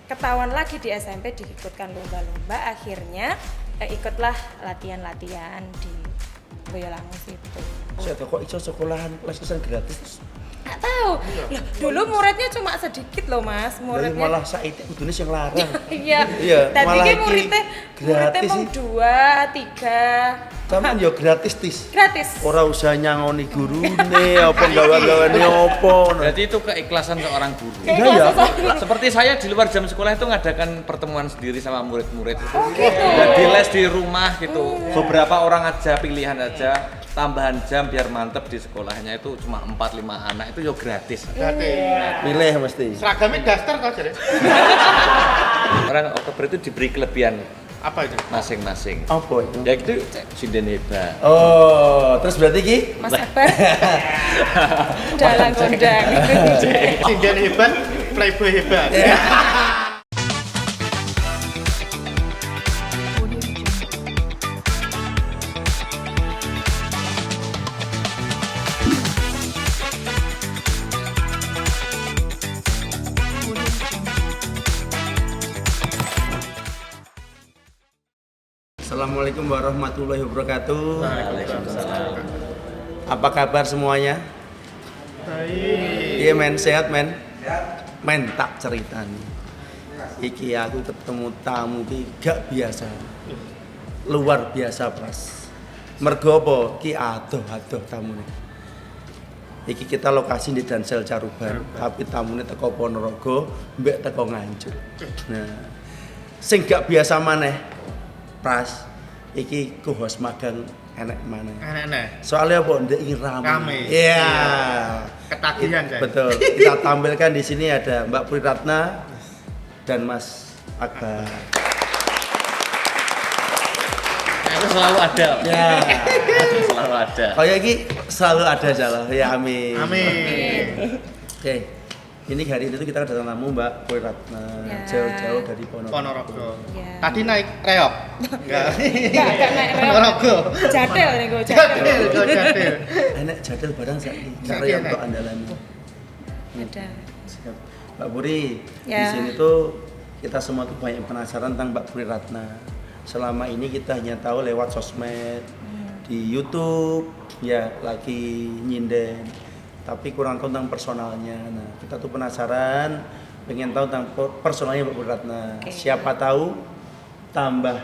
ketahuan lagi di SMP diikutkan lomba-lomba, akhirnya ikutlah latihan-latihan di Boyolali situ. Saya kok iso sekolahan les-lesan gratis. Nggak tahu. Loh, dulu muridnya cuma sedikit loh Mas, Jadi muridnya. malah saiki kudune sing larang. Iya. Iya, Tadi malah ki iki muridnya gratis mau sih. 2, 3. Sampeyan yo gratis tis. Gratis. Ora usah nyangoni gurune apa gawe-gawane apa. Berarti itu keikhlasan seorang guru. Kayak Iya, ya. kelas satu. Seperti saya di luar jam sekolah itu ngadakan pertemuan sendiri sama murid-murid itu. gitu. Dan di les di rumah gitu. Beberapa orang aja, pilihan aja, tambahan jam biar mantep di sekolahnya itu cuma 4-5 anak itu yo gratis. Gratis. Milih mesti. Seragamnya daster kok jadi. Orang Oktober itu diberi kelebihan Apa itu? masing-masing. Apa itu? Ya itu sinden hebat. Oh, terus berarti ki Mas Akbar. Dalang kondang. Sinden hebat, playboy hebat. Assalamualaikum warahmatullahi wabarakatuh. Apa kabar semuanya? Baik. Iya men, sehat men? Men, tak ceritani. Iki aku ketemu tamu ki gak biasa. Luar biasa Pras. Mergo apa? Ki adoh-adoh tamune. Iki kita lokasi di Dansel Caruban, tapi tamune teko Ponorogo, mbek teko Nganjuk. Nah, sing gak biasa maneh. Pras, iki ku host magang enek maneh. Enak-enak. Soalnya apa? Ndek iki rame. Rame. Iya. Ketagihan, Cak. Betul. Kita tampilkan di sini ada Mbak Puri Ratna dan Mas Akbar. Itu selalu ada. Ya. Itu selalu ada. Kayak iki selalu ada jalan. Ya amin. Amin. Oke. Ini hari ini tuh kita kedatangan tamu Mbak Puri Ratna, Ya. jauh-jauh dari Ponorogo. Ponorogo. Ya. Tadi naik reok. Enggak. Enggak naik rel. Ponorogo. Jadel nih gue jadel. Jadil, kok jadil. Enak jadil barang saiki. Saiki Cara yang enak. untuk andalan. Ada. Siap. Mbak Puri, di Ya. sini tuh kita semua tuh banyak penasaran tentang Mbak Puri Ratna. Selama ini kita hanya tahu lewat sosmed, di YouTube, ya lagi nyinden. Tapi kurang tahu tentang personalnya. Nah, kita tuh penasaran, pengen tahu tentang personalnya Mbak Puri Ratna. Oke. Siapa tahu tambah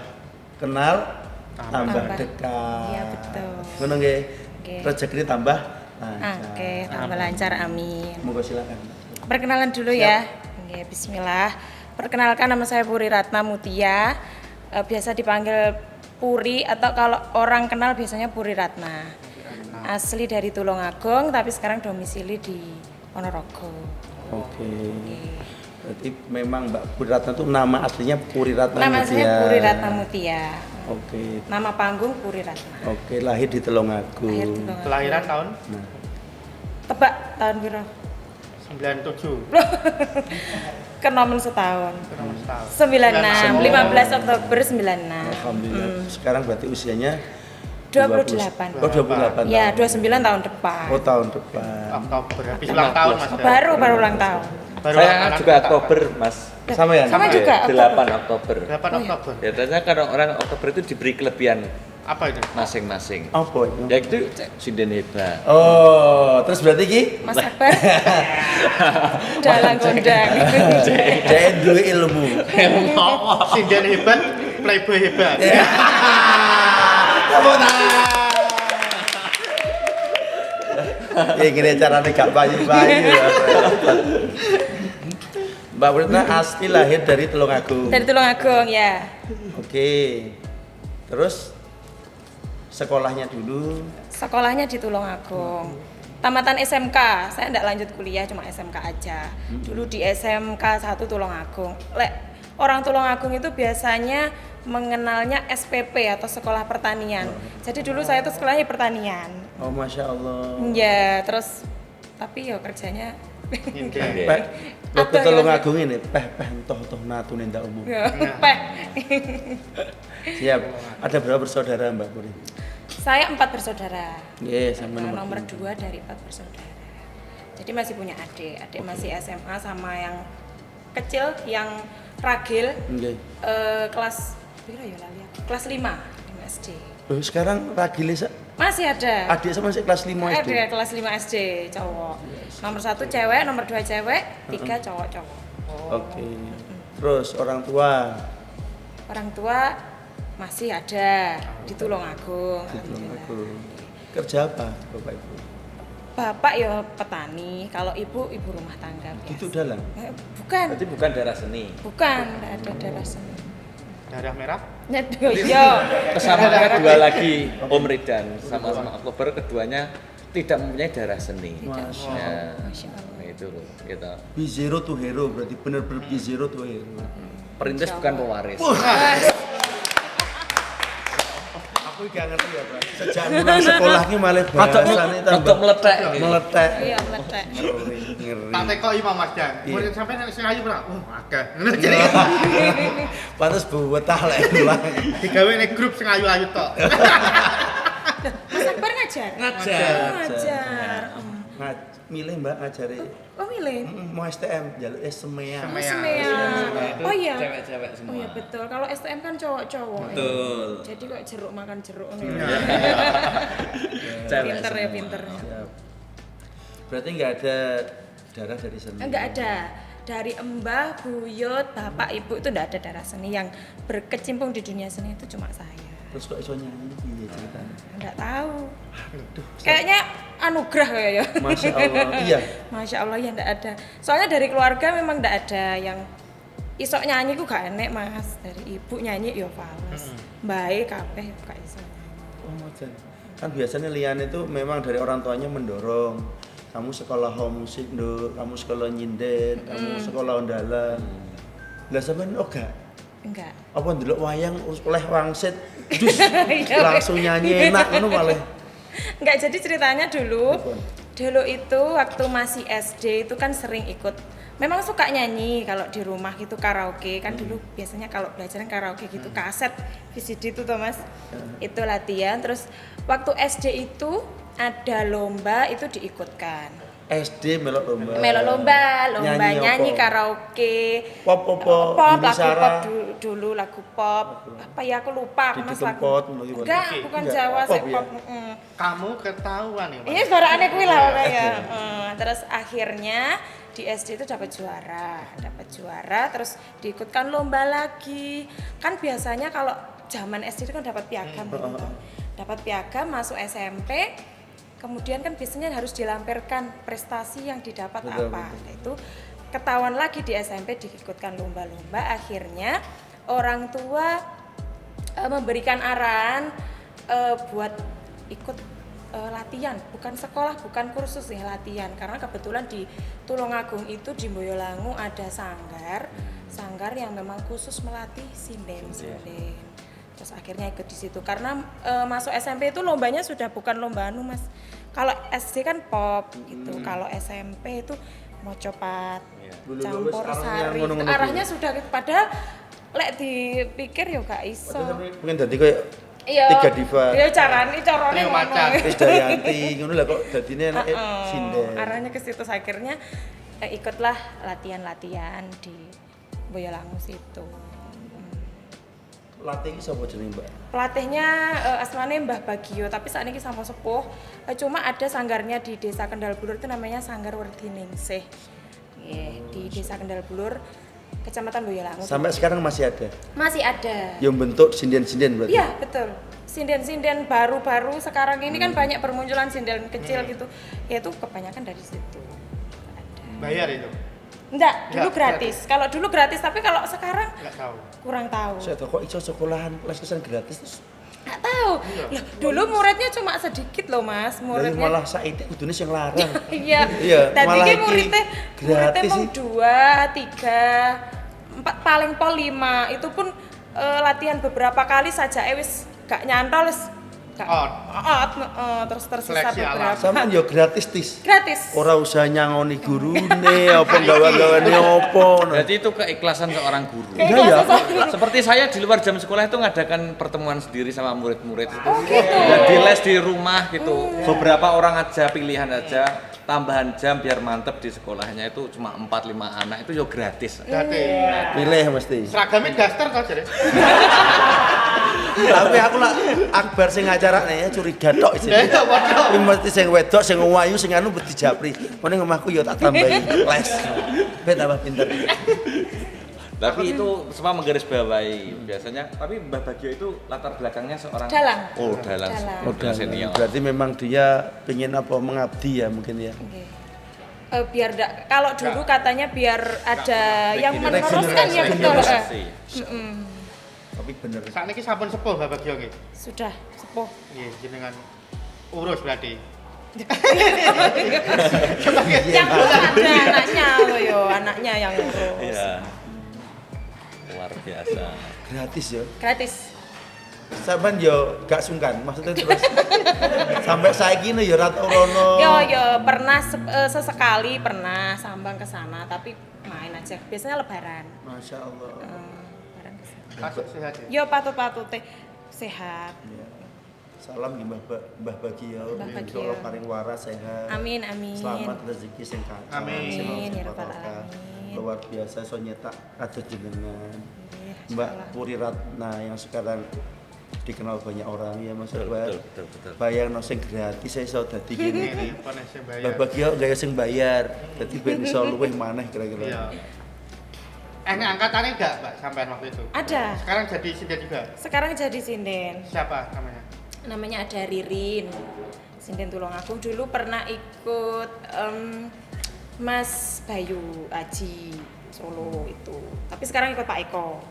kenal, tambah Tambah. dekat. Iya, betul. Ngono nggih. Oke. Rezekine tambah lancar. Oke, tambah lancar amin. Moga silakan. Perkenalan dulu ya. Oke, bismillah. Perkenalkan nama saya Puri Ratna Mutia. Biasa dipanggil Puri atau kalau orang kenal biasanya Puri Ratna. Asli dari Tulungagung tapi sekarang domisili di Ponorogo. Oke. Berarti memang Mbak Puri Ratna itu nama aslinya Puri Ratna Nama Mutia. saya Puri Ratna Mutia. Oke. Nama panggung Puri Ratna. Oke, lahir di Tulungagung. Lahir di Tulungagung. Kelahiran tahun Nah, Tebak tahun piro? 97. Kenomen setahun. Kurang setahun. 96, 15 Oktober 96. alhamdulillah. Sekarang berarti usianya 28. Oh, 28. Ya, tahun. 29 tahun depan. Oh, tahun depan. Oktober habis ulang tahun Mas. Baru ulang tahun. Baru Saya anak juga kita. Oktober, Mas. Sama ya? Sama juga, 8 Oktober. 8 Oktober. Biasanya kalau orang Oktober itu diberi kelebihan Apa itu? masing-masing. Apa itu? Ya itu sinden hebat. Oh, terus berarti ki Mas Akbar. Dalang kondang. dia duwe ilmu. Sinden hebat, playboy hebat. Tepuk tangan. Ya gini caranya gak payu-payu ya. Mbak Puri Ratna asli lahir dari Tulungagung. Dari Tulungagung ya. Oke. Terus sekolahnya dulu. Sekolahnya di Tulungagung. Tamatan SMK, saya enggak lanjut kuliah, cuma SMK aja. Dulu di SMK 1 Tulungagung. Orang Tulungagung itu biasanya mengenalnya SPP atau Sekolah Pertanian. Jadi dulu saya tuh sekolahnya pertanian. Oh, masya Allah. Ya, terus tapi ya kerjanya Nyindir. Peh, waktu Ada, Tulungagung ini, peh toh natune ndak umum. ya, peh. Siap. Ada berapa bersaudara Mbak Puri? Saya 4 bersaudara. Iya, sama Nomor 2 dari 4 bersaudara. Jadi masih punya adik. Adik masih SMA sama yang kecil yang ragil Nggih. kelas piro ya lali aku? Kelas 5 SD. Loh, sekarang ragile Masih ada. adik sama masih kelas 5 SD. Ada kelas 5 SD cowok. Nomor 1 cewek, nomor 2 cewek, 3 cowok-cowok. Oke. Terus orang tua Orang tua masih ada di Tulungagung. gitu Alhamdulillah. aku. Kerja apa Bapak Ibu? Bapak ya petani, kalau ibu rumah tangga biasa. Gitu dalam. Bukan, Berarti bukan darah seni. bukan, nggak ada darah seni. Darah merah. Nyedo, iya. Kesamaannya dua lagi, Om Ridan sama-sama Oktober, keduanya tidak mempunyai darah seni. Masya Nah, Masya Allah. nah itu loh kita. Be zero to hero berarti bener-bener be zero to hero. Perintis bukan pewaris. Aku gak ngerti ya, Pak. Sejak mulai sekolah ki malah bahasane Untuk meletek. meletek. Iya, meletek. Ngeri. Tak tekoki Pak Mas Dan. Iya. Murid sampean nek sing ayu berapa? Akeh. Jadi Pantes buwetah lek ulang. digawe nek grup sing ayu-ayu tok. Mas Akbar ngajar? Ngajar. Oh, ngajar. Milih Mbak ngajari Oh, milih. mau STM jaluk SMEA. Semea. Semean. Oh iya. Cewek-cewek semua. Oh iya betul. Kalau STM kan cowok-cowok. ya. Betul. Jadi kok jeruk makan jeruk Iya. nih. Cewek Pinter ya, semua. pinter. Siap. Berarti nggak ada darah dari seni. Enggak ada. Dari mbah, buyut, bapak, ibu itu enggak ada darah seni. Yang berkecimpung di dunia seni itu cuma saya. Terus kok iso nyanyi piye ceritanya? Enggak tahu. Aduh. Kayaknya anugerah kayak ya. Masya Allah. Iya. Masya Allah ya enggak ada. Soalnya dari keluarga memang enggak ada yang isok nyanyi ku gak enek mas. Dari ibu nyanyi ya fales. Baik kabeh gak iso. Oh, macam. Kan biasanya Lian itu memang dari orang tuanya mendorong. Kamu sekolah home musik, Nduk. Kamu sekolah nyinden, kamu sekolah ondalan. Lah sampean gak? Enggak. Apa ndelok wayang oleh wangsit dus Iya. langsung nyanyi enak ngono malah. Enggak, jadi ceritanya dulu Apa? Dulu itu waktu masih SD itu kan sering ikut. Memang suka nyanyi kalau di rumah gitu karaoke kan dulu biasanya kalau belajar karaoke gitu kaset VCD itu tuh Mas. Itu latihan terus waktu SD itu ada lomba itu diikutkan. SD melok lomba. Melok lomba nyanyi apa? karaoke. Pop apa? Pop, Yuni lagu Shara? pop dulu lagu pop. Apa ya aku lupa Didi Mas lagu. Kempot, lagi bukan? Enggak, bukan Enggak, Jawa pop sih ya? pop. Kamu ketahuan ya, Pak. Iya suaranya kuwi lah ya. Terus akhirnya di SD itu dapat juara, terus diikutkan lomba lagi. Kan biasanya kalau zaman SD itu kan dapat piagam gitu kan. Dapat piagam masuk SMP, kemudian kan biasanya harus dilampirkan prestasi yang didapat Betul, apa. Nah, itu ketahuan lagi di SMP diikutkan lomba-lomba, akhirnya orang tua memberikan arahan buat ikut latihan, bukan sekolah, bukan kursus ya, latihan. Karena kebetulan di Tulungagung itu di Boyolangu ada sanggar yang memang khusus melatih sinden. Terus akhirnya ikut di situ karena masuk SMP itu lombanya sudah bukan lomba anu Mas. Kalau SD kan pop gitu, kalau SMP itu mau copat, Dulu campur wis arahnya sari. ngono-ngono Arahnya sudah gitu. Padahal lek dipikir ya gak iso. Mungkin dadi koyo Iya. Tiga diva. Iya carane Trio macan. Krisdayanti ngono lah kok dadine enake sinden. Arahnya ke situ akhirnya ikutlah latihan-latihan di Boyolangu situ. Latih iki sapa jenenge, Mbak? Pelatihnya asmane Mbah Bagio, tapi saat ini sama sepuh. Cuma ada sanggarnya di Desa Kendal Bulur itu namanya Sanggar Werdiningsih. Di Desa Kendal Bulur, Kecamatan Boyolangu. Sampai sekarang masih ada. Masih ada. Yang bentuk sinden-sinden berarti. Iya, betul. Sinden-sinden baru-baru sekarang ini kan banyak bermunculan sinden kecil gitu. Ya itu kebanyakan dari situ. Bayar itu. Enggak, dulu Enggak, gratis. Kalau dulu gratis, tapi kalau sekarang Enggak tahu. kurang tahu. Saya tahu kok iso sekolahan les-lesan gratis terus. Enggak tahu. Lah, dulu muridnya cuma sedikit loh, Mas. Jadi Muridnya malah saiki kudune sing larang. iya. Iya, Tadi malah ki iki muridnya gratis mau sih. 2, 3, 4 paling pol 5. Itu pun latihan beberapa kali saja wis gak nyantol wis gak terus tersisa Seleksi alam. beberapa. Sampeyan yo gratis tis. Gratis. Ora usah nyangoni gurune apa gawe-gawane apa. Berarti itu keikhlasan seorang guru. Kayak Iya, kelas ya. satu. Seperti saya di luar jam sekolah itu ngadakan pertemuan sendiri sama murid-murid itu. Oh, gitu. Dan di les di rumah gitu. Beberapa orang aja, pilihan aja. tambahan jam biar mantep di sekolahnya itu cuma 4-5 anak itu yo gratis. Berarti Pilih mesti. seragamnya daster tau jadi. Tapi aku lah Akbar sing ngajarane curiga tok isine. Ya padha. Kuwi mesti sing wedok sing ayu sing anu mesti japri. Mene omahku yo tak tambahi les. Ben tambah pinter. Tapi itu semua menggarisbawahi biasanya. Tapi Mbah Bagio itu latar belakangnya seorang Dalang. Oh, dalang. Dalang. Udah senior. Berarti memang dia pengen apa mengabdi ya mungkin ya. Oke. Biar kalau dulu katanya biar ada yang Regenerasi. meneruskan ya betul. Regenerasi. Tapi bener. Saat ini sampun sepuh Bapak Gio nggih. Sudah sepuh. Nggih, jenengan urus berarti. Yang belum ada anaknya loh yo, anaknya yang ngurus. Iya. Luar biasa. Gratis ya. Gratis. Sampeyan yo gak sungkan, maksudnya terus sampai saiki no yo ora tau rono. Yo pernah sesekali pernah sambang ke sana tapi main aja. Biasanya lebaran. Masya Allah. Lebaran ke sana. Masuk sehat ya. Yo patut-patut teh sehat. Ya. Salam di Mbah Bagio. Mbah Bagio. Insyaallah paling waras sehat. Amin amin. Selamat rezeki sing kacau. Amin. sing Amin, ya sing Rabbal barokah. Alamin. Luar biasa so nyetak kados jenengan. Iya, Mbak insyaallah. Puri Ratna yang sekarang dikenal banyak orang ya Mas Akbar. Betul. Bayang no sing gratis iso dadi gini. Ini apa sing Mbah bayar. Bagio gaya sing bayar. Dadi ben iso luwih maneh Iya. kira-kira. Ini angkatannya enggak, Mbak, sampean waktu itu? Ada. Sekarang jadi sinden juga. Sekarang jadi sinden. Siapa namanya? Namanya ada Ririn. Sinden Tulungagung dulu pernah ikut Mas Bayu Aji Solo itu. Tapi sekarang ikut Pak Eko.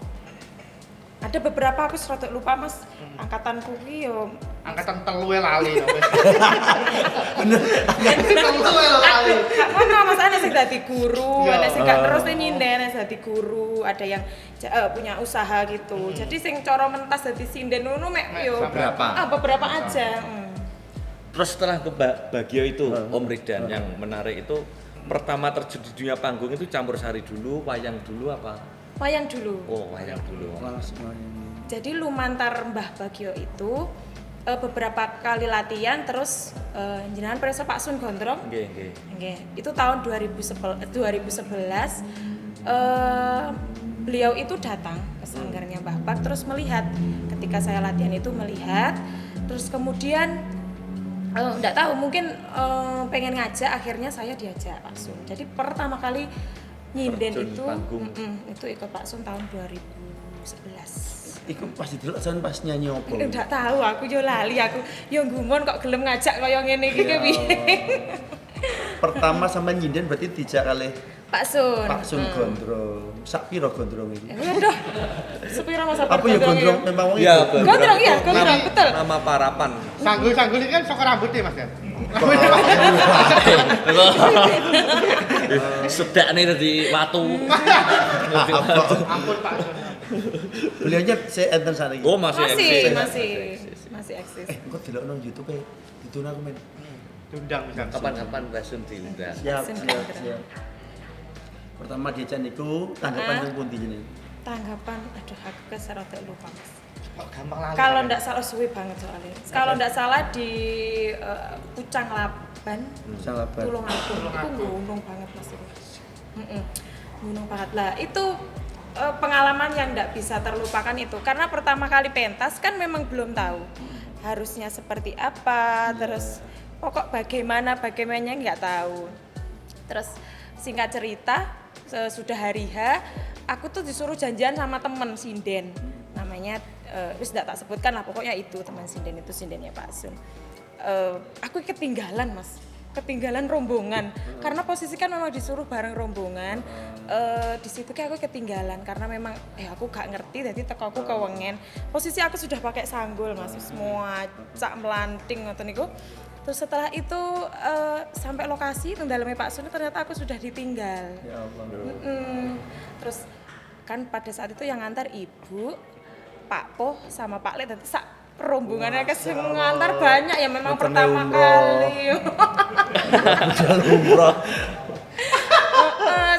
Ada beberapa aku serada lupa Mas. Angkatanku ki yo Angkatan telu lali. Telu lali. Ono Mas ana sing dadi guru, Ya. ana sing gak terus nyinden, ana dadi guru, ada yang punya usaha gitu. Jadi sing cara mentas dadi sinden ngono mek Mek yo beberapa. beberapa aja. Terus setelah ke Bagio itu Om Ridan yang menarik itu pertama terjun di dunia panggung itu campur sari dulu, wayang dulu apa? Wayang dulu. Oh, wayang dulu. Jadi lumantar Mbah Bagio itu beberapa kali latihan terus jenengan perso Pak Sun Gondrong. Nggih. Nggih, itu tahun 2011 beliau itu datang ke sanggarnya Mbah Pak terus melihat ketika saya latihan itu melihat terus kemudian enggak tahu mungkin pengen ngajak akhirnya saya diajak Pak Sun. Jadi pertama kali nyinden Terjun itu panggung. itu ikut Pak Sun tahun 2011. Iku pas didelok sampean pas nyanyi opo? Enggak tahu aku yo lali aku yo ngumon kok gelem ngajak kaya ngene iki Ya piye. Pertama sampean nyinden berarti dijak kalih Pak Sun. Pak Sun Gondrong. Sak piro gondrong iki? Waduh. Sepira Mas Apa ya gondrong memang wong Ya, itu? Gondrong ya, gondrong betul. Nama parapan. Sanggul-sanggul ini kan sok rambutnya, Mas ya. Sedak nih dari watu. Ampun Pak. Beliaunya saya enten sana iki. Oh, masih eksis. Masih eksis. Kok delokno YouTube itu aku men. Diundang bisa. Kapan-kapan Basun diundang. Siap, Sun siap, Gondrong. siap. Pertama dia niku tanggapan Ah. yang pundi jeneng? Tanggapan aduh aku keserota lupa Mas. Kok gampang lali. Kalau ndak salah suwe banget soalnya. Kalau ndak salah di Pucang Laban Sang labar. Tulungagung itu gunung banget Mas itu. Gunung banget lah. Itu pengalaman yang ndak bisa terlupakan itu karena pertama kali pentas kan memang belum tahu harusnya seperti apa terus pokok bagaimananya nggak tahu. Terus singkat cerita sudah hari H aku tuh disuruh janjian sama temen sinden namanya wis ndak tak sebutkan lah pokoknya itu teman sinden itu sindennya Pak Sun. Aku ketinggalan Mas. Ketinggalan rombongan karena posisi kan memang disuruh bareng rombongan di situ kayak aku ketinggalan karena memang aku gak ngerti jadi teko aku kewengen posisi aku sudah pakai sanggul Mas semua cak melanting ngoten niku terus setelah itu sampai lokasi tengdalemnya Pak Sun ternyata aku sudah ditinggal. Ya Allah. Terus kan pada saat itu yang ngantar ibu Pak Poh sama Pak Le tadi sak rombongannya ke ngantar banyak ya memang Nontonnya pertama umroh. kali. Udah umroh.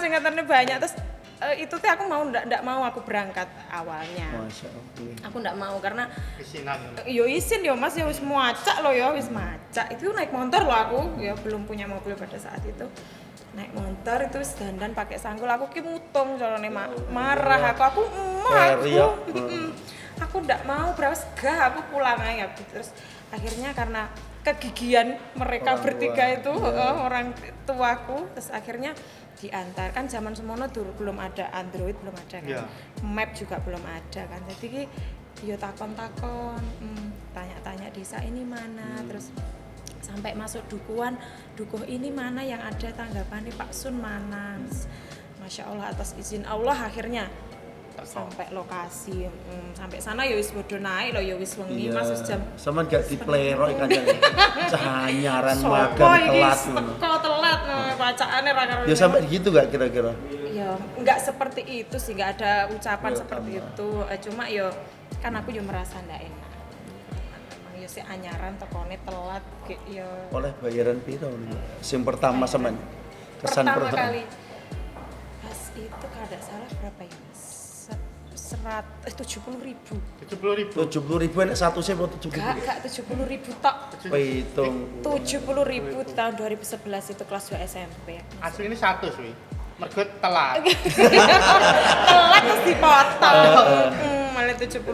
Sing ngantarnya banyak terus itu tuh aku mau ndak mau aku berangkat awalnya. Masya Allah. Aku ndak mau karena Isinan. yo izin yo Mas, yo wis macak lo yo, wis macak. Itu naik motor lo aku, ya belum punya mobil pada saat itu. Naik motor itu wis dandan pakai sanggul, aku ki mutung carane marah aku Feria. aku ndak mau beras gah, aku pulang aja gitu. Terus akhirnya karena kegigihan mereka Orang bertiga tua. itu orang tuaku, terus akhirnya diantar. Kan zaman semono dulu belum ada Android, belum ada kan. Iya. Map juga belum ada kan. Jadi ki yo takon-takon, tanya-tanya desa ini mana, terus sampai masuk dukuhan, dukuh ini mana yang ada tanggapannya Pak Sun mana. Masya Allah, atas izin Allah akhirnya sampai lokasi, sampai sana ya wis bodo naik loh, ya wis wengi Iya. Mas wis jam Sama gak diplerok kancane. Cahanyaran Sopo magang iki telat. teko telat bacaane ra karo. Ya sampai gitu gak kira-kira? Ya enggak seperti itu sih, enggak ada ucapan Ya, seperti tambah. itu. Cuma yo kan aku yo merasa ndak enak. Memang yo si anyaran tekone telat yo. Oleh bayaran piro nih? Sing pertama sampean. Kesan Pertama pertama. kali pas itu kalau tidak salah berapa ya? 70.000. 70.000 enek satu sih apa 70.000? Gak 70.000 tok. Pitung. 70.000 di tahun 2011 itu kelas 2 SMP. Asli ini 100 wi. Mergo telat. Telat terus dipotong. Malah 70.000.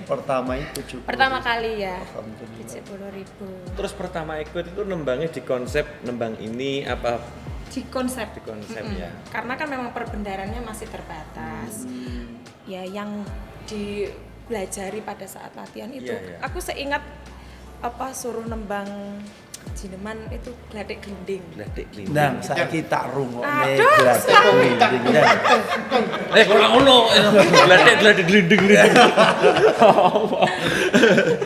Pertama itu 70. Pertama kali ya. Alhamdulillah. 70.000. Terus pertama ikut itu nembangnya di konsep nembang ini apa Di konsep. di konsep ya? Karena kan memang perbendarannya masih terbatas. Ya yang dipelajari pada saat latihan itu, Iya, iya. aku seingat apa suruh nembang jineman itu gladek glinding. Gladek lini. Nah, saiki tak rungokne Aduh, gladek glinding. Ora ono. Gladek glinding.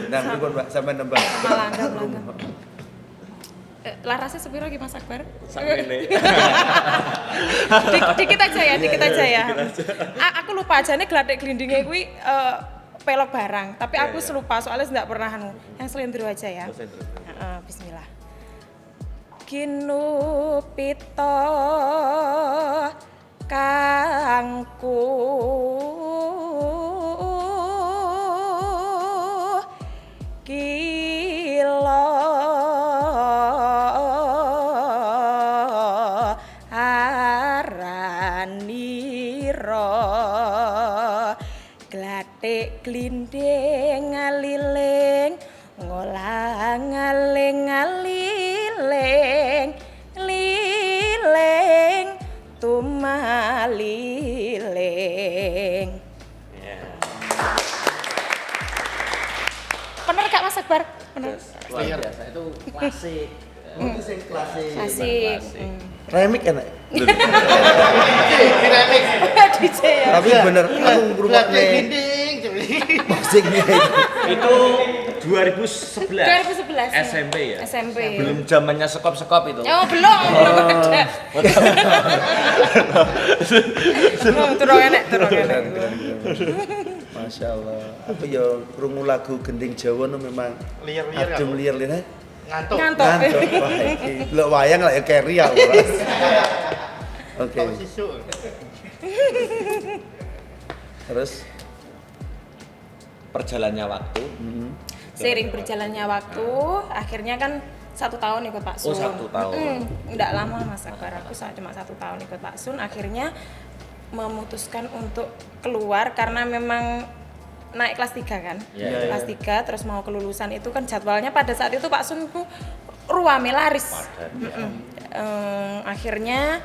Nah, pripun Mbak sampean nembang? Malangga. Larasnya sepiro ki Mas Akbar? Sakmene. Dikit aja ya, dikit aja ya. Aku lupa aja nih gladek glindingnya kuwi pelok barang, tapi aku lupa soalnya nggak pernah anu. Yang selendro aja ya. Bismillah. Kinupito kangku kilo araniro gladek glinding ngaliling ngolang ngaling liling tumaliling. Bener Kak Mas Akbar? Bener. Luar biasa itu klasik. Itu sing klasik. Asik. Remix enak. Dinamik. DJ ya. Tapi bener aku ngrungokne Glinding. musiknya itu. Itu 2011. 2011. SMP ya? SMP. Belum zamannya sekop-sekop itu. Oh, belum ada. Turun enek. Masya Allah. Aku ya krungu lagu Gending Jawa no memang Liar-liar adem aku. liar-liar. Ngantuk. Ngantuk. Ngantuk. Wah, iki delok wayang lah ya carry ya. Oke. Kok sisuk. Terus Perjalannya waktu. Seiring berjalannya waktu, akhirnya kan 1 tahun ikut Pak Sun. Oh, 1 tahun. Enggak lama Mas Akbar, aku cuma 1 tahun ikut Pak Sun. Akhirnya memutuskan untuk keluar karena memang naik kelas 3 kan. Iya, Kelas 3 terus mau kelulusan itu kan jadwalnya pada saat itu Pak Sun ku ruame laris. Akhirnya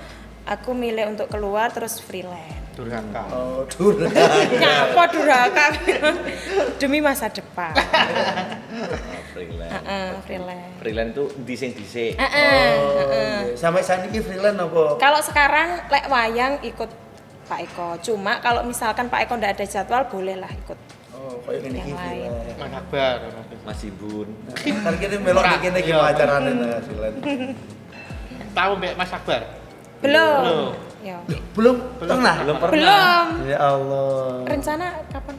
aku milih untuk keluar terus freelance. Durhaka. oh durhaka. Nyapa durhaka demi masa depan. Freelance. Freelance. Freelance itu dising-dising. Sampai saat ini freelance apa? Kalau sekarang lek wayang ikut Pak Eko. Cuma kalau misalkan Pak Eko ndak ada jadwal bolehlah ikut. Oh, kayak gini Yang lain. Mas Akbar. Mas Ibun. Kan kita melok dikene iki acarane nah freelance. Tahu Mbak Mas Akbar? Belum. Ya. Belum pernah. Belum pernah. Belum. Ya Allah. Rencana kapan?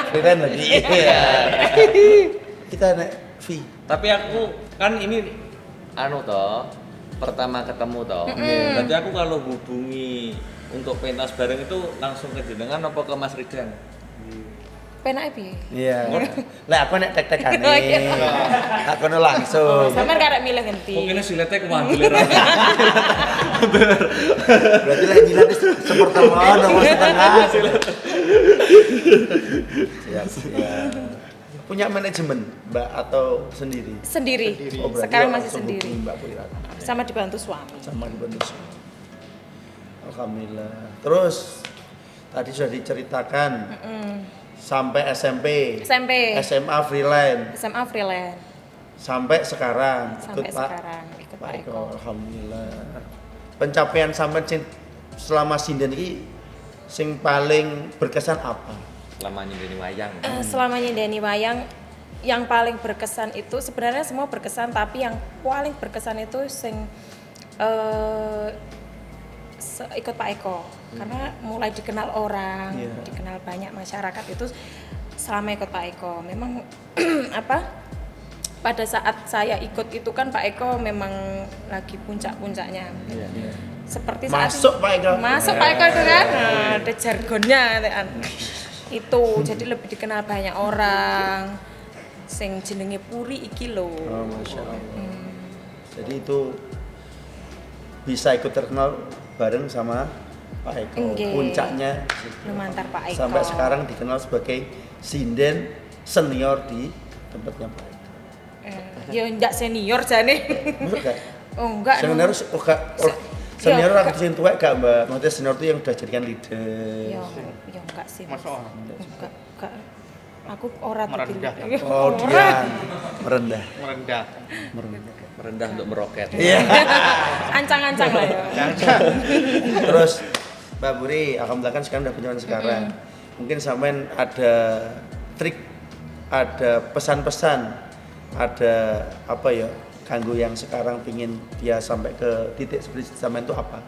Freelance lagi. Iya. Kita naik fee. Tapi aku kan ini anu toh pertama ketemu toh. Berarti aku kalau hubungi untuk pentas bareng itu langsung ke jenengan apa ke Mas Ridan? Penake piye? Iya. Lah aku nek tek-tekane. Oh, iya. Aku nu langsung. Sampeyan karek milih ngendi? Pokoknya silete kewandel ra. Berarti lah jilat sepertemuan nomor setengah. Siap, siap. Punya manajemen, Mbak, atau sendiri? Sendiri. Oh, berarti Sekarang masih langsung sendiri. hubungi Mbak Pulirata. Sama dibantu suami. Sama dibantu suami. Alhamdulillah. Terus tadi sudah diceritakan sampai SMP, SMP. SMA freelance, SMA freelance sampai sekarang sampai ikut Pak sekarang ikut Pak Pak Eko. Eko. Alhamdulillah. Pencapaian sampai selama sinden ini sing paling berkesan apa? Selama nyendeni wayang. Selama nyendeni wayang yang paling berkesan itu sebenarnya semua berkesan, tapi yang paling berkesan itu sing ikut Pak Eko. Karena mulai dikenal orang, Iya. dikenal banyak masyarakat itu selama ikut Pak Eko. Memang pada saat saya ikut itu kan Pak Eko memang lagi puncak-puncaknya. Seperti saat Masuk Pak Eko. Masuk Pak Eko itu kan, nah, ada jargonnya kan. Itu jadi lebih dikenal banyak orang. Sing jenenge Puri iki lho. Oh, Masya Allah. Jadi itu bisa ikut terkenal bareng sama Pak Eko. Nggih. Puncaknya Lumantar Pak Eko. sampai sekarang dikenal sebagai sinden senior di tempatnya Pak Eko. Ya enggak senior jane. Maksud gak? Oh enggak. Senior senior Ya, aku sing tuwek gak, Mbak? Maksudnya senior itu yang udah jadikan leader. Ya enggak sih. Masuk Enggak. Aku ora Merendah. dipilih. Oh, dia merendah. merendah. Merendah untuk meroket. Iya. Ancang-ancang lah ya. Terus Mbak Puri, alhamdulillah kan sekarang udah punya sekarang. Mungkin sampean ada trik, ada pesan-pesan, ada apa ya? Kanggo yang sekarang pingin dia sampai ke titik seperti sampean itu apa?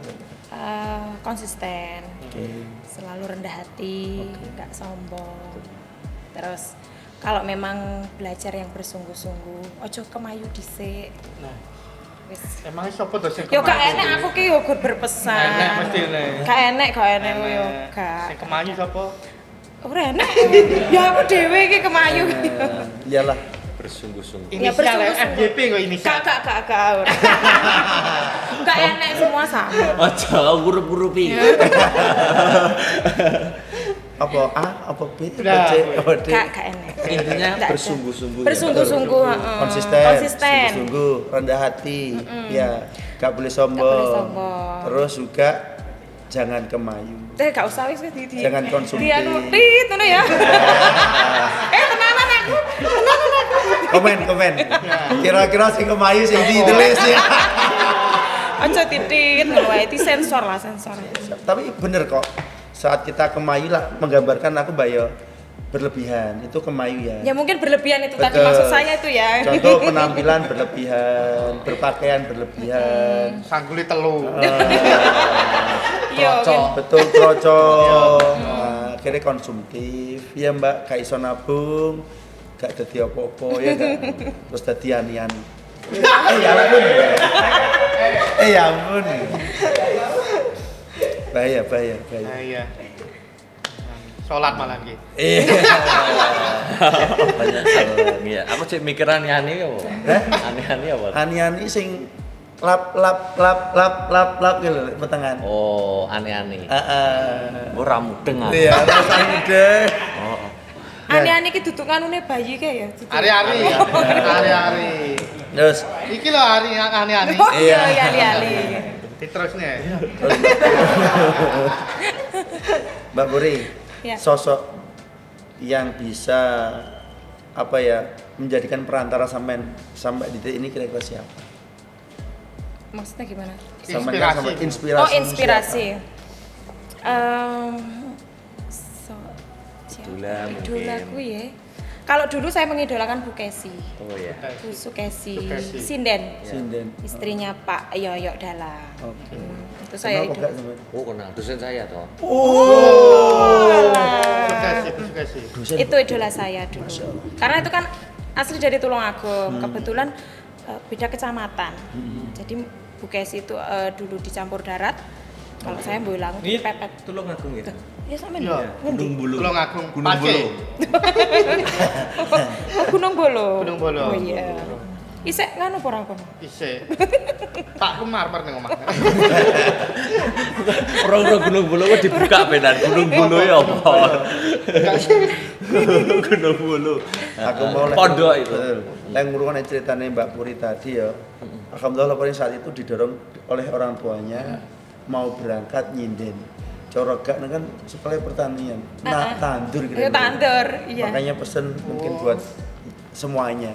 Konsisten. Oke. Selalu rendah hati, enggak sombong. Terus kalau memang belajar yang bersungguh-sungguh, ojo kemayu dhisik. Nah, Wis. emangnya siapa tuh sing Yo gak kemayu enek iki? aku ki yo gur berpesan. Enek mesti nih. Gak enek yo gak. Sing kemayu siapa? Ora enek. Ya aku dhewe iki kemayu. Iyalah. Bersungguh-sungguh. Ya, Inisial ya, bersungguh-sungguh. FYP kok inisial. Gak ora. Gak enek semua sama. Aja huruf-huruf iki. Apa A, apa B, apa Nah, C, apa D? Gak enek. Intinya Nggak ada. bersungguh-sungguh. Bersungguh-sungguh, heeh. Konsisten, sungguh-sungguh, rendah hati, ya, gak boleh sombong. Gak boleh sombong. Terus juga jangan kemayu. Gak usah wis di. Jangan konsumtif. Dia nutit ngono ya. Tenanan aku. Komen. Kira-kira sing kemayu sing ditulis ya. Aja titit ngono wae, sensor lah sensor. Tapi bener kok. Saat kita kemayu lah menggambarkan aku bayo berlebihan. Itu kemayu ya. Ya mungkin berlebihan itu tadi Betul. maksud saya itu ya. Contoh penampilan berlebihan, berpakaian berlebihan. Sangguli telu. Iya, Cocok. Betul crocok. Nah, akhirnya konsumtif. Ya Mbak, gak iso nabung, gak dadi apa-apa ya gak. Terus dadi ani-ani. Ya ampun. Ya ampun. Bahaya. Nah, iya. Sholat malam iki. Iya. Banyak hal. Iya, aku cek mikir aneh-aneh apa? Hah? Aneh-aneh apa? Ani-ani sing lap gitu petengan. Oh, aneh-aneh. Ora mudeng aku. Iya, terus muda. Oh. Aneh-aneh ki dudukanune bayi kae ya. duduk. Ari-ari. Ari-ari. Terus Iki lho ari ani-ani. Oh iya, Iya. ali-ali. Diterusnya. Mbak Puri, Ya. sosok yang bisa apa ya menjadikan perantara sampean sampai di titik ini kira-kira siapa? Maksudnya gimana? Sampai inspirasi. Oh, inspirasi. Idola mungkin. Idolaku ya. Kalau dulu saya mengidolakan Bu Kesi. Oh ya. Bu Sukesi, Sukesi. Sinden. Sinden. Istrinya Pak Yoyok Dalang. Oke. Itu saya Kenapa idol. gak sampean? Oh, kenal dosen saya toh. Sukses. Dosen. Itu idola saya dulu. Karena itu kan asli dari Tulungagung. Kebetulan beda kecamatan. Jadi Bukes itu dulu dicampur darat. Kalau saya Boyolali Ini pepet. Tulungagung ya. Ya sampean. Iya. Gunung Bulu. Tulungagung, Gunung Pace. Bulu. Oh, Gunung Bolo. Gunung Bolo. Oh iya. Isek nganu apa ora kono? Isih. Pak Lumar ning omah. Orang Gunung Bulu kok dibuka benar. Gunung Bulu ya apa? Gunung Bulu. Aku mau Pondok itu. Yang ngurungan ceritanya Mbak Puri tadi ya. Alhamdulillah Puri saat itu didorong oleh orang tuanya mau berangkat nyinden. Corogan kan supaya pertanian. Nah, tandur Ya tandur, iya. Makanya pesen mungkin buat semuanya.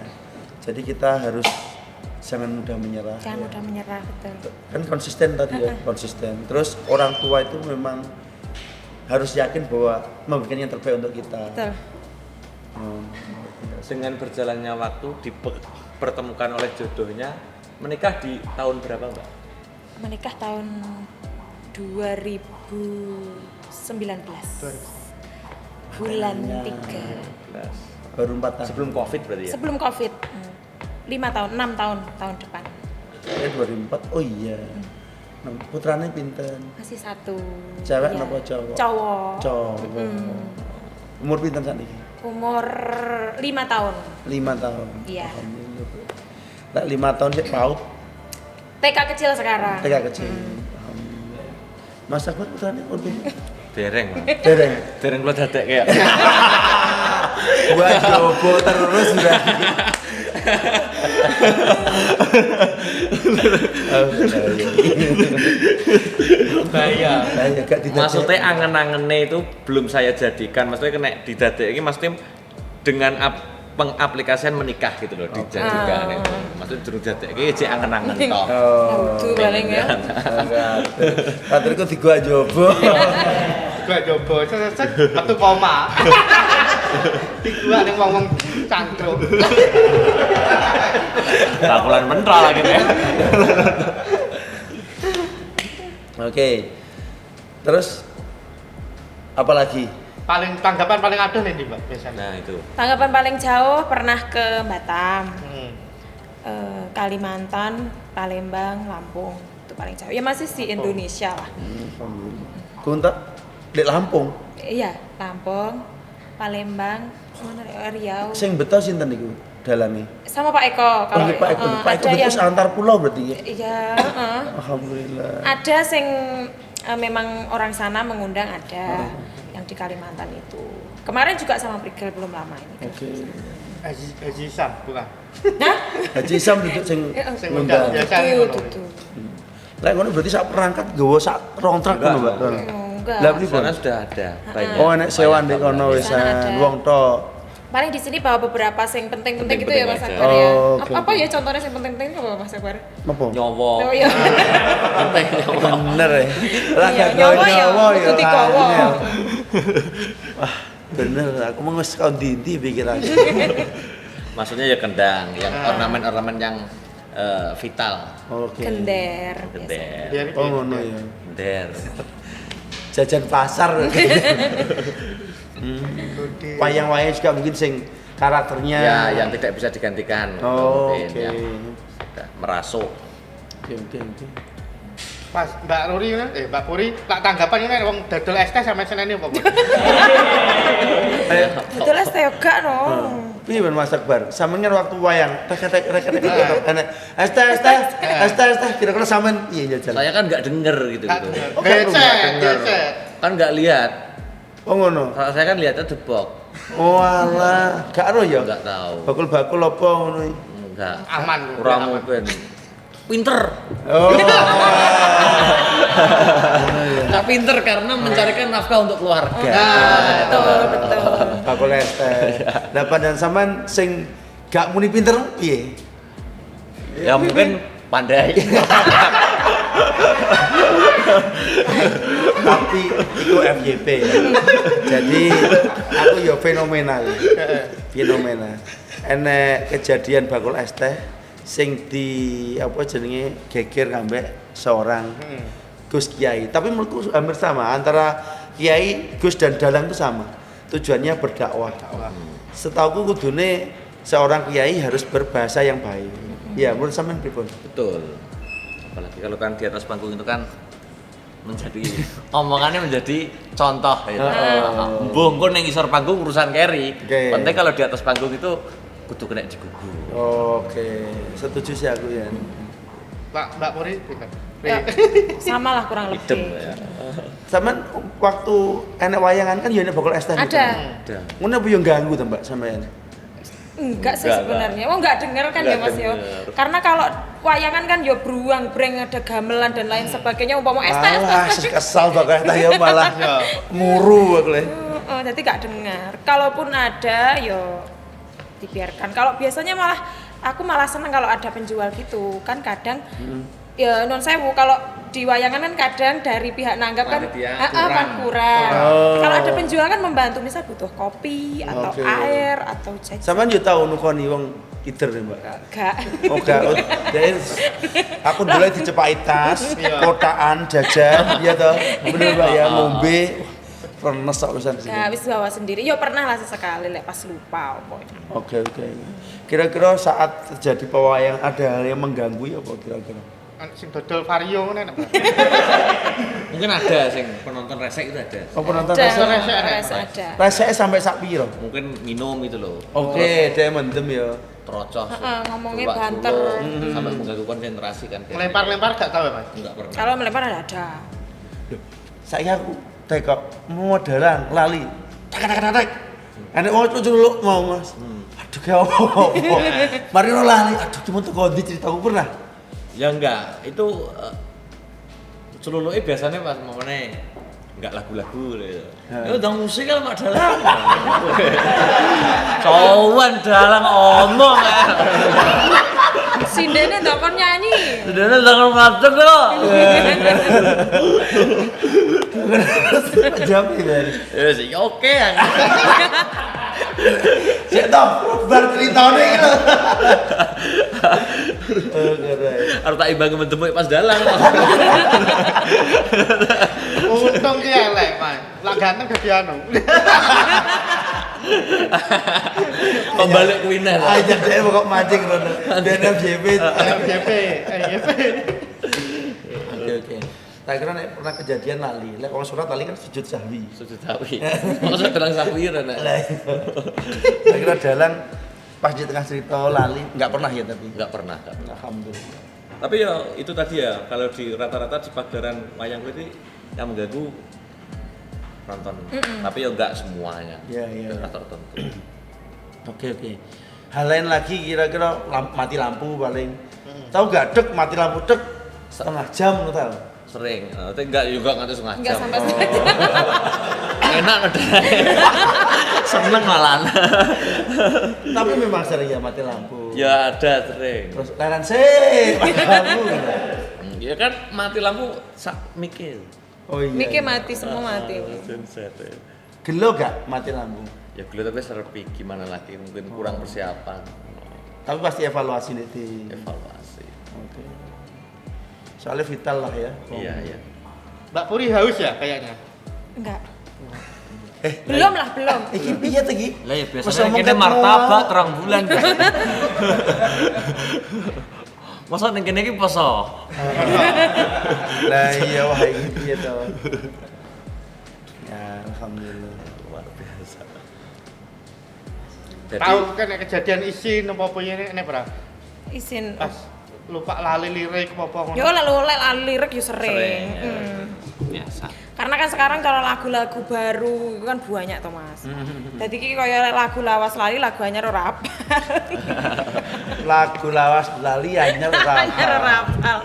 Jadi kita harus jangan mudah menyerah. Jangan mudah menyerah, betul. Kan konsisten tadi ya, konsisten. Terus orang tua itu memang harus yakin bahwa memberikan yang terbaik untuk kita. Betul. Dengan berjalannya waktu dipertemukan oleh jodohnya, menikah di tahun berapa, Mbak? Menikah tahun 2019. Bulan 3. Baru 4 tahun. Sebelum Covid berarti ya? Sebelum Covid. 5 tahun, 6 tahun depan. 2004. Oh iya. Putranya pinten? Masih 1. Cewek Iya. apa cowok? Cowok. Cowok. Umur pinten sakniki? Umur 5 tahun. 5 tahun. Iya. Alhamdulillah. Lah 5 tahun sih PAUD, TK kecil sekarang. TK kecil. Alhamdulillah. Mas Akbar putranya umur pinten? Dereng, Mas. Dereng. Dereng kula dadek kayak. Gua coba terus sudah. Bahaya. Gak didadek. Maksudnya angen-angene itu belum saya jadikan. Maksudnya kena didadek ini maksudnya dengan pengaplikasian menikah gitu loh, dijadikan itu. Maksudnya durung dadek iki jek angen-angen tok. Oh. Itu paling ya. Katriku di gua coba. Gua coba set metu koma. Gua ning wong-wong cangkruk. Takulan mentral lagi ya. Oke. Terus apa lagi? Tanggapan paling adoh nih, Mbak, biasanya. Nah, itu. Tanggapan paling jauh pernah ke Batam, Hmm. Kalimantan, Palembang, Lampung. Itu paling jauh. Ya masih di Indonesia lah. Kunta di Lampung. Iya, Lampung, Palembang, mana Riau. Sing beto sinten niku dalane? Sama Pak Eko. Oh, Pak Eko. Pak Eko ada yang itu antar pulau berarti ya? iya, Alhamdulillah. ada sing memang orang sana mengundang ada yang di Kalimantan itu. Kemarin juga sama Prigel belum lama ini. Oke. Haji Sam bukan. Hah? Haji Sam duduk sing Sing ngundang. ngundang biasa Tuh, ngono. tuh, tuh. Lah ngono berarti sak perangkat nggawa sak rong truk ngono, Mbak. Oh, enggak. Lah Di pripun? sana sudah ada banyak. Oh, enek sewa ndek kono Di sana wisan ada. wong tok. Paling di sini bawa beberapa sing penting-penting gitu ya Mas Penting-penting Akbar ya. Oh, oke, Apa oke. ya contohnya sing penting-penting apa Mas Akbar? Napa? Nyowo. Oh iya. Bener ya. Lah Iya, gak nyawa ya, kudu digawa. angel. Wah, bener aku mau wis kaon dinti pikiranku. Maksudnya ya kendang, yang ornamen-ornamen yang vital. Oke. Gender. Gender. Biar Oh ngono ya. Gender. Jajan pasar. Wayang-wayang juga mungkin sing karakternya Ya, yang tidak bisa digantikan. Oh, Mungkin oke. yang sudah merasuk. Oke. Pas Mbak Ruri kan, Mbak Puri, tak tanggapan ini wong dodol es teh sampe seneni apa? Betul es teh gak no. Piye Ben Mas Akbar? Sampeyan waktu wayang tek gitu. Enak. Es teh kira-kira sampean piye jajal? Saya kan nggak denger gitu. Oh, kan Becek. Kan nggak lihat. Oh ngono. Kalau saya kan lihatnya debok. Oh alah, gak ero ya? Nggak tahu. Bakul-bakul apa ngono iki? Enggak. Aman. Kurang aman. mungkin. Pinter. Oh. Nggak pinter karena mencarikan nafkah untuk keluarga. Betul. Bakul es teh. Lah padahal sampean sing gak muni pinter piye? Ya mungkin pandai. Tapi itu FYP ya. Jadi aku ya fenomenal. Enek kejadian bakul es teh sing di apa jenenge geger ngambek seorang Gus Kiai. Tapi menurutku hampir sama antara Kiai, Gus dan Dalang itu sama. Tujuannya berdakwah. Setauku kudune seorang kiai harus berbahasa yang baik. Ya, menurut sampean pripun? Betul. apalagi kalau kan di atas panggung itu kan menjadi omongannya menjadi contoh ya. Mbuh engko ning ngisor panggung urusan carry. Oke. Penting kalau di atas panggung itu kudu kena digugu. Oke, setuju sih aku ya. Mbak Puri pinter. Ya, sama lah kurang Idem lebih. ya. Sampean waktu enek wayangan kan ya enek bakal es teh. Ada. Ada. Ngono apa yo ganggu to Mbak sampean? Enggak sih Enggak, sebenarnya. Oh enggak denger kan ya Enggak Mas yo. denger. Karena kalau wayangan kan yo beruang, breng ada gamelan dan lain sebagainya umpama Alah, STS. kesal bakal teh ya malah muru aku le. Jadi enggak dengar. Kalaupun ada yo dibiarkan. Kalau biasanya malah aku malah seneng kalau ada penjual gitu. Kan kadang ya non sewu kalau di wayangan kan kadang dari pihak nanggap kan Panitia kurang. Oh. Kalau ada penjual kan membantu misal butuh kopi atau Oke. air atau jajan. Sampean yo tau nukoni wong kider ya, Mbak. Enggak. Oh enggak, jadi aku dulu dicepaki tas, kotaan, jajan, iya toh, bener Mbak ya, ngombe, renes sak pisan sih. Nah, wis bawa sendiri. Yo pernah lah sesekali lek pas lupa apa. Oke. Kira-kira saat terjadi pewayangan ada hal yang mengganggu ya apa kira-kira? Sing dodol vario ngono enak. Mungkin ada sing penonton resek itu ada. Oh penonton Ada. rasa, Ada. rasanya sampai sak piro? Mungkin minum itu loh. Oke, dia mendem ya. Terocos. Ngomongnya Coba banter. dulu, sampai mengganggu konsentrasi kan. Ngelempar-lempar gak tahu ya, Mas? Enggak pernah. Kalau melempar ada. Saya aku tekok modalan lali. Tak. Ada mau lu mau Mas. Aduh kayak apa? Mari lo lali. Aduh cuma tuh kondi ceritaku pernah. Ya enggak, itu celuluke biasanya pas momennya enggak lagu-lagu gitu. Ya udah musik kan mak dalang. Cowan dalang omong ya. Sindene ndak kon nyanyi. Sudah dalang ngadeg kok. Jam ini. Ya sih oke ya. Cek toh, bar ceritane gitu. Harus tak imbangi mendemuk pas dalang. Untung ki elek, Mas. Lah ganteng dadi anu. Pembalik kuiner. Aja deh pokok mancing rono. DNFJP. FJP. Oke. Tak kira nek pernah kejadian lali. Lek wong surat lali kan sujud sahwi. Sujud sawi. Masa dalang sawi nek. Tak kira dalang pas di tengah cerita lali enggak pernah ya tapi. Enggak pernah. Alhamdulillah. Tapi ya itu tadi ya, kalau di rata-rata di pagelaran wayang kulit yang mengganggu penonton. Tapi ya enggak semuanya. Iya. Rata-rata tertentu. Oke. Hal lain lagi kira-kira mati lampu paling. Tahu gak dek mati lampu dek setengah jam lo tau. Sering, tapi enggak juga nganti setengah Enggak jam. sampai setengah jam. Enak udah. Seneng malah. Tapi memang sering ya mati lampu. Ya ada sering. Terus laran sih mati lampu. Gitu. Ya kan mati lampu sak mikir. Oh iya. Mikir mati semua mati. Genset. Gelo gak mati lampu? Ya gue tapi serpi gimana lagi, mungkin kurang persiapan. Tapi pasti evaluasi nih di. Evaluasi. Oke. Soalnya vital lah ya. Iya. Mbak Puri haus ya kayaknya. Enggak. Belum. Iki piye to iki? Lah ya Masa biasanya mau kene ketemu. martabak terang bulan. Masa ning kene iki poso. Lah iya wah iki piye to. Ya alhamdulillah. Luar biasa. Jadi Tahu kan nek kejadian isin apa-apa ini berapa? Izin. Pas lupa lali lirik apa ngono. Yo lalu lirik yo sering. sering. Ya. Biasa. Karena kan sekarang kalau lagu-lagu baru itu kan banyak toh Mas. Jadi ki kaya lagu lawas lali lagu anyar ora apal. Lagu lawas lali anyar Anyar ora ora. apal.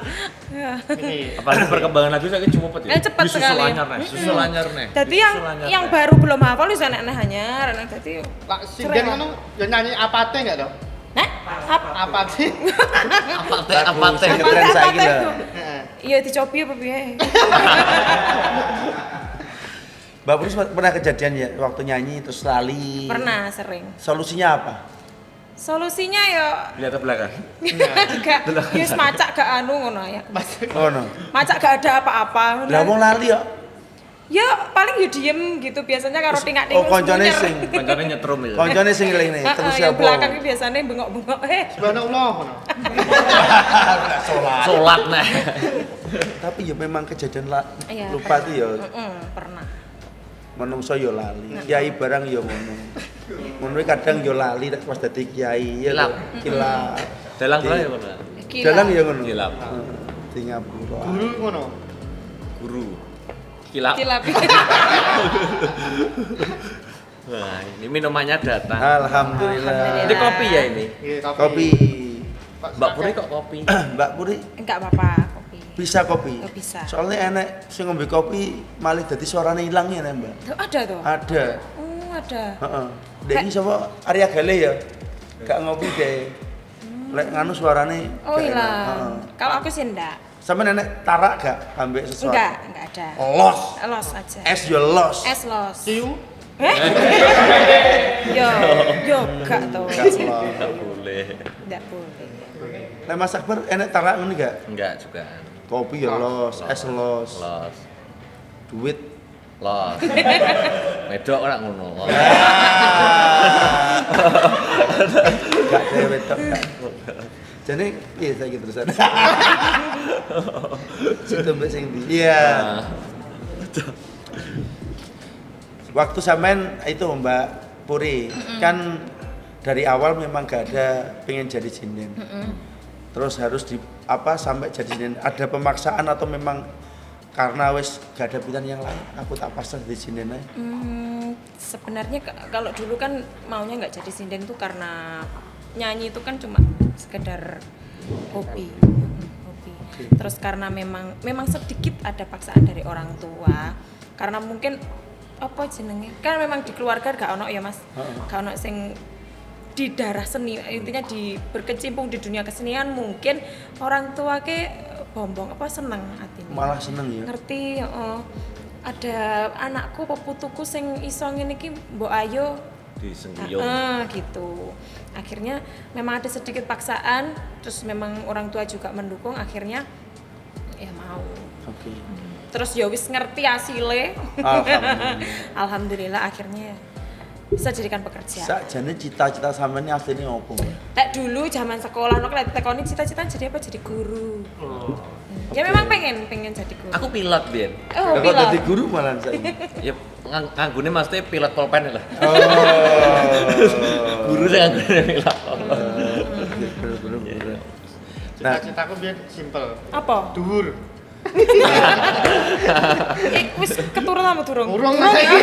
Ini Apalagi perkembangan lagu saya cepet ya. Cepet Disusul sekali. anyar nih, susul anyar nih. Jadi Disusul anyar yang nih. baru belum hafal wis enek-enek anyar. Jadi lak sinden ngono ya nyanyi apate enggak toh? Nah, Apate. apa teh? Lagu tren saiki lho. Heeh. iya dicobi apa piye? Mbak Puri pernah kejadian ya waktu nyanyi terus lali. Pernah sering. Solusinya apa? Solusinya yo Lihat ke belakang. gak wis macak gak anu ngono ya. Oh no. Macak gak ada apa-apa. Lah wong lali ya. Ya paling ya diem gitu biasanya karo tingak Oh, koncone sing Kancane nyetrum itu. koncone sing ngene terus yang siapa? belakang itu biasanya bengok-bengok. Subhanallah ngono. Salat nah. Tapi ya memang kejadian Iya, lupa tuh ya pernah. menungso yo lali. Kiai barang yo ngono. Ngono kadang yo lali nek pas dadi kiai ya Kilap. kilap. Dalang kula ya ngono. Dalang ya ngono. Kilap. Di ngapura. Guru ngono. Guru. Kilap. Kilap. Wah, ini minumannya datang. Alhamdulillah. Ini kopi ya ini. Iya, Kopi. Mbak Puri kok kopi? Mbak Puri Enggak apa-apa kopi. bisa kopi. Oh, bisa. Soalnya enek sing ngombe kopi malah dadi suarane ilang ya Mbak. Tuh, ada tuh. Ada. Oh, ada. Heeh. Dek iki sapa Arya Gale ya? Gak ngopi deh. Lek nganu suarane Oh, gak enak. hilang. Heeh. Kalau aku sih enggak. Sampe nenek tarak gak ambek sesuatu? Enggak ada. Los. Los aja. Es yo los. Es los. Ciu. Yo, enggak tuh. Gak los. Enggak boleh. Enggak boleh. Lek Mas Akbar enek tarak ngono gak? Enggak juga. Kopi ya los, es los. Los. Duit. Los. Medok ora ngono. Gak dhewe tok. Jadi iya saya gitu terusan. Situ mbak sing di. Iya. Nah, Waktu sampean itu Mbak Puri kan dari awal memang gak ada pengen jadi sinden. Terus harus di apa sampai jadi sinden. Ada pemaksaan atau memang karena wes gak ada pilihan yang lain. Aku tak pasrah di sinden aja. Sebenarnya kalau dulu kan maunya nggak jadi sinden tuh karena nyanyi itu kan cuma sekedar hobi. Hobi. Terus karena memang sedikit ada paksaan dari orang tua. Karena mungkin apa jenenge? Kan memang di keluarga gak ono ya Mas. Gak ono sing di darah seni, intinya berkecimpung di dunia kesenian mungkin orang tua ke bombong apa seneng hatinya. Malah seneng ya. Ngerti, ada anakku peputuku sing iso ngene iki mbok ayo di Senggiyong. gitu. Akhirnya memang ada sedikit paksaan, terus memang orang tua juga mendukung, akhirnya ya mau. Oke. Terus ya wis ngerti hasilnya. Alhamdulillah. Alhamdulillah akhirnya bisa jadikan pekerjaan. Sakjane cita-cita sampean ini asline opo? Lek dulu zaman sekolah nok lek tekoni cita-cita jadi apa? Jadi guru. Ya memang pengen jadi guru. Aku pilot, Bian. Oh, Kok pilot. dadi guru malah saiki. Ya nganggune maksudnya pilot pulpen lah. Oh. Guru sing nganggune pilot. Bener. Nah, Cita-citaku biar simple. Apa? Dhuwur. Wis keturun sama durung. Urung saiki.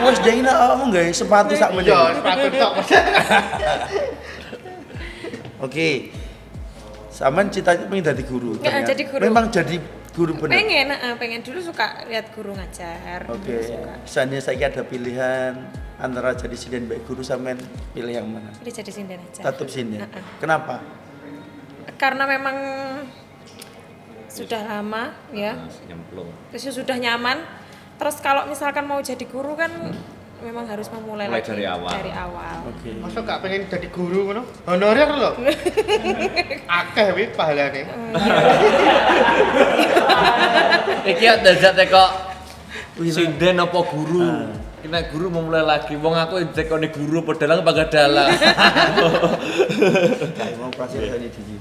wis jengina awakmu gawe sepatu sak meneh. Iya, sepatu tok. Oke. Sampean cita-cita pengen jadi guru. Ya, ternyata. jadi guru. Memang jadi guru bener. Pengen dulu suka lihat guru ngajar. Oke. Suka. Misalnya saya ada pilihan antara jadi sinden baik guru sampean pilih yang mana? Jadi sinden aja. Tetap sinden. Heeh. Kenapa? Karena memang sudah lama ya. Nyemplung. Terus sudah nyaman. Terus kalau misalkan mau jadi guru kan memang harus memulai Mulai lagi dari awal. Dari awal. Oke. Masa gak pengen jadi guru ngono? Honorer lho. Akeh wi pahalane. Iki dadi kok sinden apa guru? Kita guru mau mulai lagi. Wong aku tekone guru padahal bangga dalang. Kayak mau prasasti di sini.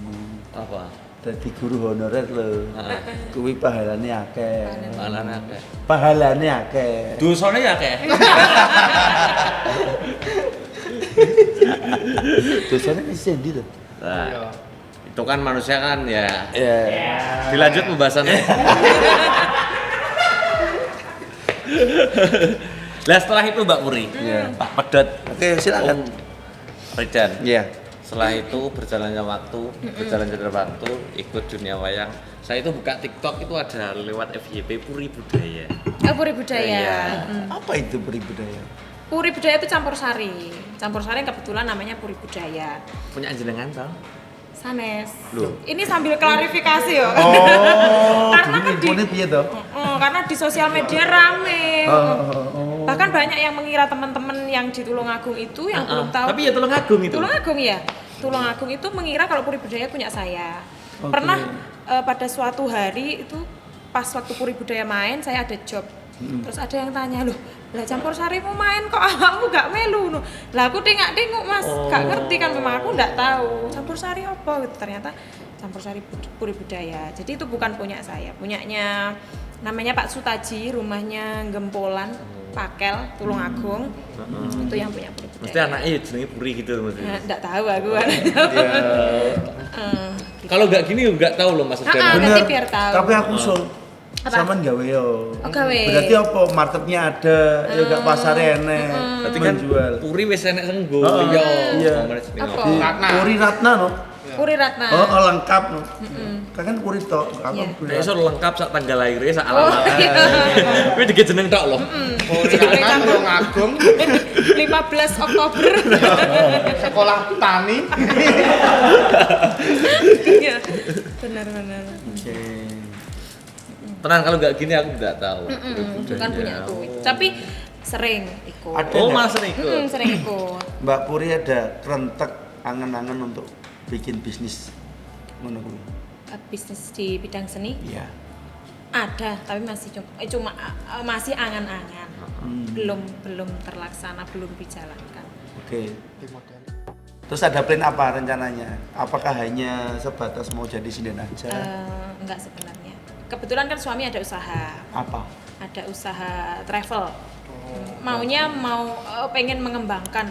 Apa? Dadi guru honorer lho. Heeh. Kuwi pahalane akeh. Malah akeh. Pahalane akeh. Dosane ya akeh. Dosane wis endi to? Nah, Iya. itu kan manusia kan ya. Ya. Dilanjut pembahasannya. Nah setelah itu Mbak Puri, Iya. Pak Pedot, Oke, silakan. Ridan. Iya. Setelah itu berjalannya waktu, ikut dunia wayang. Saya itu buka TikTok itu ada lewat FYP Puri Budaya. Puri budaya. Iya. Apa itu budaya? Puri budaya itu campur sari. Campur sari yang kebetulan namanya puri budaya. Punya jenengan toh? Sanes. Loh. Ini sambil klarifikasi ya. Oh, Karena dulu di- infone piye to? Karena di sosial media rame. Oh. Bahkan banyak yang mengira teman-teman yang di Tulungagung itu yang belum tahu. Tapi ya Tulungagung itu. Tulungagung ya. Tulungagung itu mengira kalau puri budaya punya saya. Oke. Pernah pada suatu hari itu pas waktu puri budaya main saya ada job Terus ada yang tanya, loh, lah campur sari mau main kok awakmu gak melu no. Lah aku tengok Mas, gak ngerti kan, memang aku nggak tahu campur sari apa gitu. Ternyata campur sari puri budaya. Jadi itu bukan punya saya, punyanya namanya Pak Sutaji, rumahnya Gempolan, Pakel, Tulungagung. Itu yang punya puri budaya. Mesti anaknya jenenge Puri gitu maksudnya. Nggak tahu aku. Kalau nggak gini nggak tahu loh Mas. Nanti biar tahu. Tapi aku Apa? sampean gawe yo. Oh, gawe. Berarti apa marketnya ada, ya gak pasare enek. Berarti kan menjual. Puri wis enek senggo. Iya. Apa? Ratna. Puri Ratna no. Puri Ratna. Oh, lengkap no. Kan Puri tok, aku Iya. Puri Nek iso Ratna. lengkap sak tanggal lahirnya sak Oh, alamat. iya. Kuwi dige jeneng tok loh. Ratna Tulungagung, 15 Oktober. sekolah tani. Iya. Benar-benar. Oke. Tenang kalau nggak gini aku nggak tahu. Bukan punya aku. Tapi sering ikut. Ada Oh, nggak? Mas Niko. Sering ikut. Mbak Puri ada kerentek angen-angen untuk bikin bisnis ngono kuwi. Bisnis di bidang seni Iya. ada, tapi masih cuma masih angan-angan. Belum terlaksana, belum dijalankan. Oke. Terus ada plan apa rencananya? Apakah hanya sebatas mau jadi sinden aja? Enggak sebenarnya. Kebetulan kan suami ada usaha. Apa? Ada usaha travel. Maunya pengen mengembangkan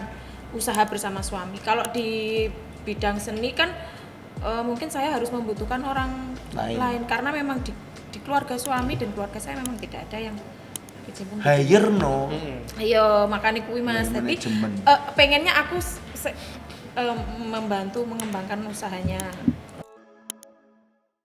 usaha bersama suami. Kalau di bidang seni kan mungkin saya harus membutuhkan orang lain karena memang di keluarga suami dan keluarga saya memang tidak ada yang kecimpung. Hire no. Ayo makanya kuwi Mas. Ya, Tapi manajemen. pengennya aku membantu mengembangkan usahanya